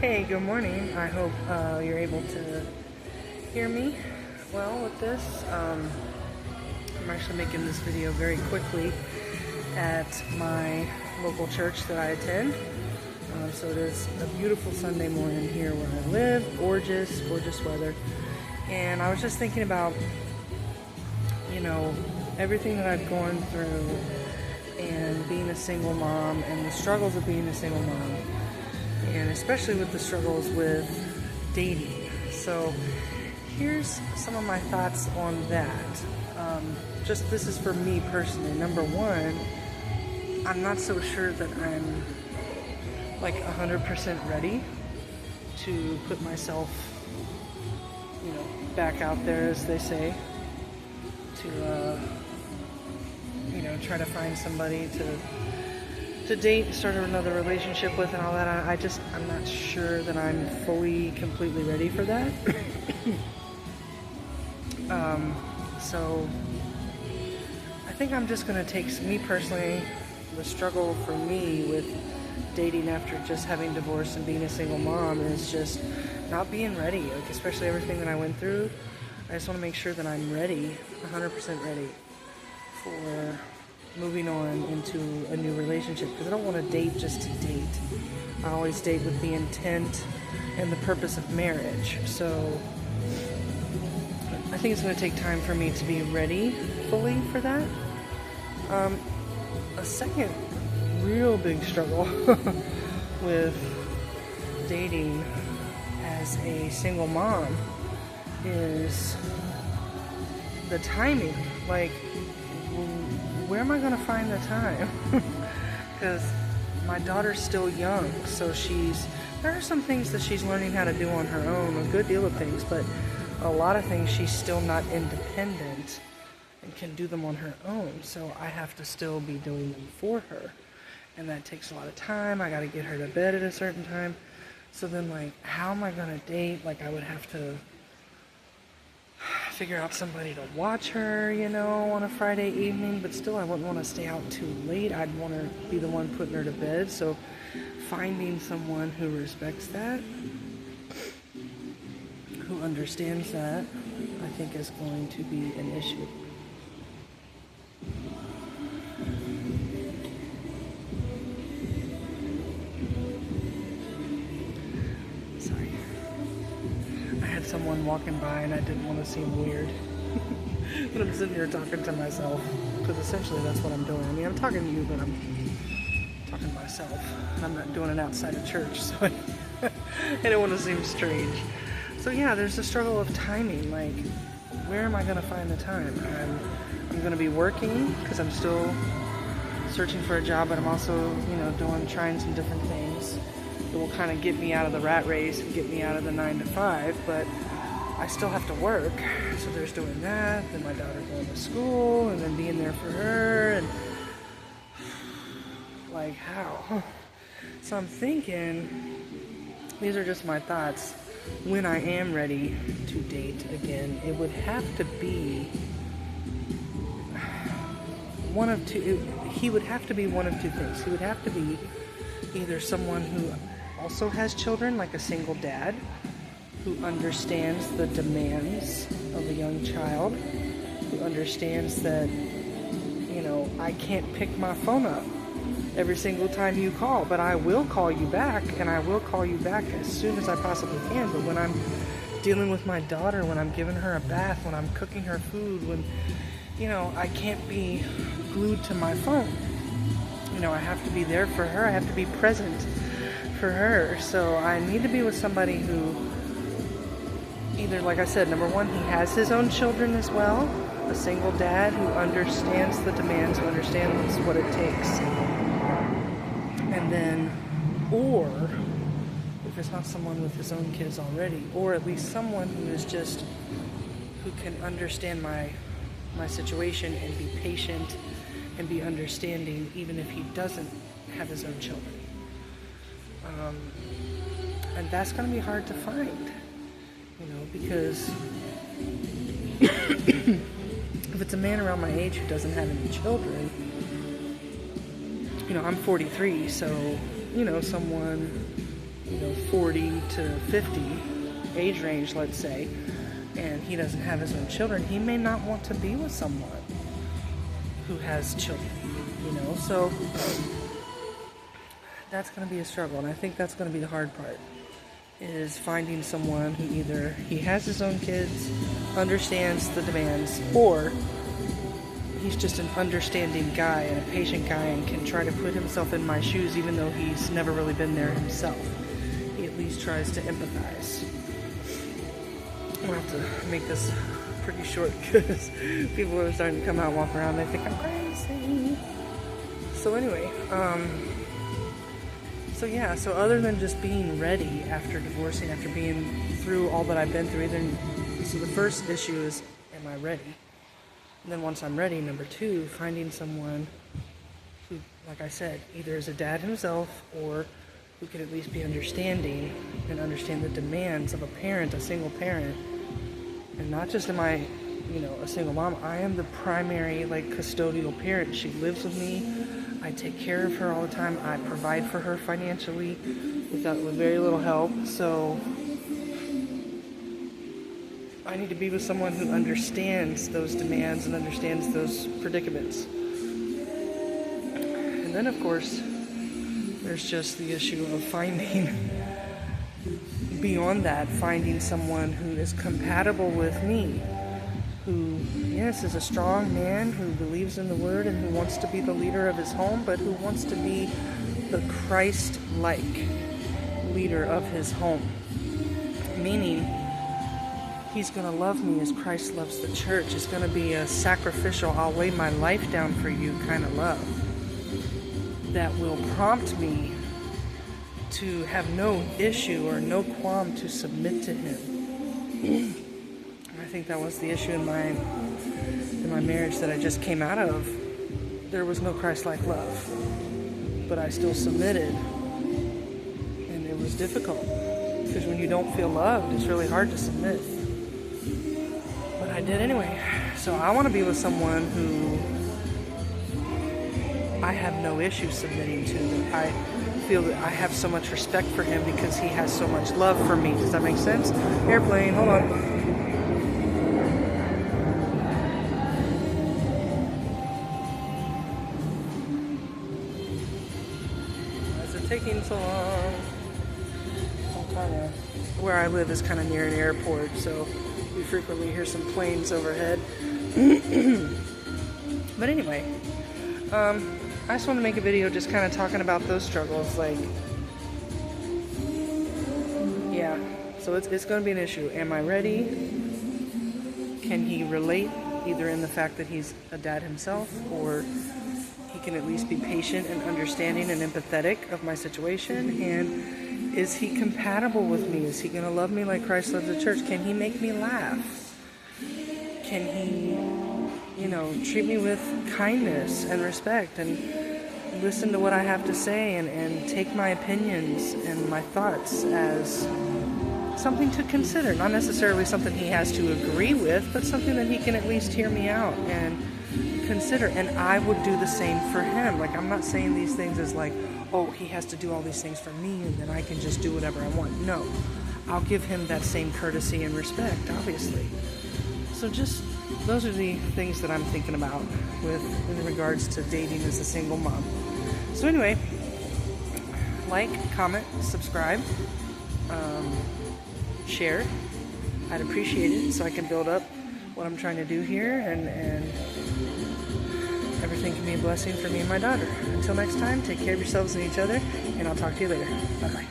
Hey, good morning. I hope you're able to hear me well with this. I'm actually making this video very quickly at my local church that I attend. So it is a beautiful Sunday morning here where I live. Gorgeous, gorgeous weather. And I was just thinking about, everything that I've gone through and being a single mom and the struggles of being a single mom. And especially with the struggles with dating. So here's some of my thoughts on that. This is for me personally. Number one, I'm not so sure that I'm like 100% ready to put myself, back out there, as they say, to, try to find somebody to date, start another relationship with and all that. I'm not sure that I'm fully, completely ready for that. So I think I'm just going to take, me personally, the struggle for me with dating after just having divorced and being a single mom is just not being ready, especially everything that I went through. I just want to make sure that I'm ready, 100% ready for moving on into a new relationship, because I don't want to date just to date. I always date with the intent and the purpose of marriage. So I think it's going to take time for me to be ready fully for that. A second real big struggle with dating as a single mom is the timing. Like, where am I going to find the time? Because my daughter's still young, so there are some things that she's learning how to do on her own, a good deal of things, but a lot of things she's still not independent and can do them on her own, so I have to still be doing them for her, and that takes a lot of time. I got to get her to bed at a certain time, so then, how am I going to date? I would have to figure out somebody to watch her, on a Friday evening, but still I wouldn't want to stay out too late. I'd want to be the one putting her to bed, so finding someone who respects that, who understands that, I think is going to be an issue. Sorry. I had someone walking by and I didn't want to seem weird. But I'm sitting here talking to myself, because essentially that's what I'm doing. I mean, I'm talking to you, but I'm talking to myself. And I'm not doing it outside of church, so I don't want to seem strange. So yeah, there's the struggle of timing. Where am I going to find the time? I'm going to be working, because I'm still searching for a job, but I'm also, trying some different things that will kind of get me out of the rat race and get me out of the 9 to 5, but I still have to work. So there's doing that, then my daughter going to school, and then being there for her, and how? So I'm thinking, these are just my thoughts, when I am ready to date again, it would have to be one of two. He would have to be one of two things. He would have to be either someone who also has children, like a single dad, who understands the demands of a young child, who understands that, I can't pick my phone up every single time you call, but I will call you back, and I will call you back as soon as I possibly can. But when I'm dealing with my daughter, when I'm giving her a bath, when I'm cooking her food, when, I can't be glued to my phone. I have to be there for her. I have to be present for her. So I need to be with somebody who either, like I said, number one, he has his own children as well, a single dad who understands the demands, who understands what it takes. And then, or if it's not someone with his own kids already, or at least someone who can understand my situation and be patient and be understanding, even if he doesn't have his own children. And that's going to be hard to find, because if it's a man around my age who doesn't have any children, I'm 43, so, someone 40 to 50 age range, let's say, and he doesn't have his own children, he may not want to be with someone who has children, so that's going to be a struggle, and I think that's going to be the hard part, is finding someone who either he has his own kids, understands the demands, or he's just an understanding guy and a patient guy and can try to put himself in my shoes even though he's never really been there himself. He at least tries to empathize. I'm going to have to make this pretty short because people are starting to come out and walk around. They think I'm crazy. So anyway, so other than just being ready after divorcing, after being through all that I've been through, so the first issue is, am I ready? And then once I'm ready, number two, finding someone who, like I said, either is a dad himself or who can at least be understanding and understand the demands of a parent, a single parent. And not just am I, a single mom, I am the primary, custodial parent. She lives with me. I take care of her all the time. I provide for her financially with very little help. So I need to be with someone who understands those demands and understands those predicaments. And then, of course, there's just the issue of beyond that, finding someone who is compatible with me, who, yes, is a strong man, who believes in the Word and who wants to be the leader of his home, but who wants to be the Christ-like leader of his home. Meaning, he's going to love me as Christ loves the church. It's going to be a sacrificial, I'll lay my life down for you kind of love that will prompt me to have no issue or no qualm to submit to him. I think that was the issue in my marriage that I just came out of. There was no Christ-like love, but I still submitted, and it was difficult because when you don't feel loved, it's really hard to submit. But I did anyway. So I want to be with someone who I have no issue submitting to. I feel that I have so much respect for him because he has so much love for me. Does that make sense? Airplane, hold on. Taking so long. Where I live is kind of near an airport, so we frequently hear some planes overhead. But anyway, I just want to make a video just kind of talking about those struggles. So it's going to be an issue. Am I ready? Can he relate, either in the fact that he's a dad himself, or he can at least be patient and understanding and empathetic of my situation? And is he compatible with me? Is he going to love me like Christ loves the church? Can he make me laugh? Can he, treat me with kindness and respect and listen to what I have to say and take my opinions and my thoughts as something to consider? Not necessarily something he has to agree with, but something that he can at least hear me out and consider. And I would do the same for him. I'm not saying these things as he has to do all these things for me and then I can just do whatever I want. No, I'll give him that same courtesy and respect, obviously. So just those are the things that I'm thinking about in regards to dating as a single mom. So anyway, comment, subscribe, share. I'd appreciate it so I can build up what I'm trying to do here and everything can be a blessing for me and my daughter. Until next time, take care of yourselves and each other, and I'll talk to you later. Bye-bye.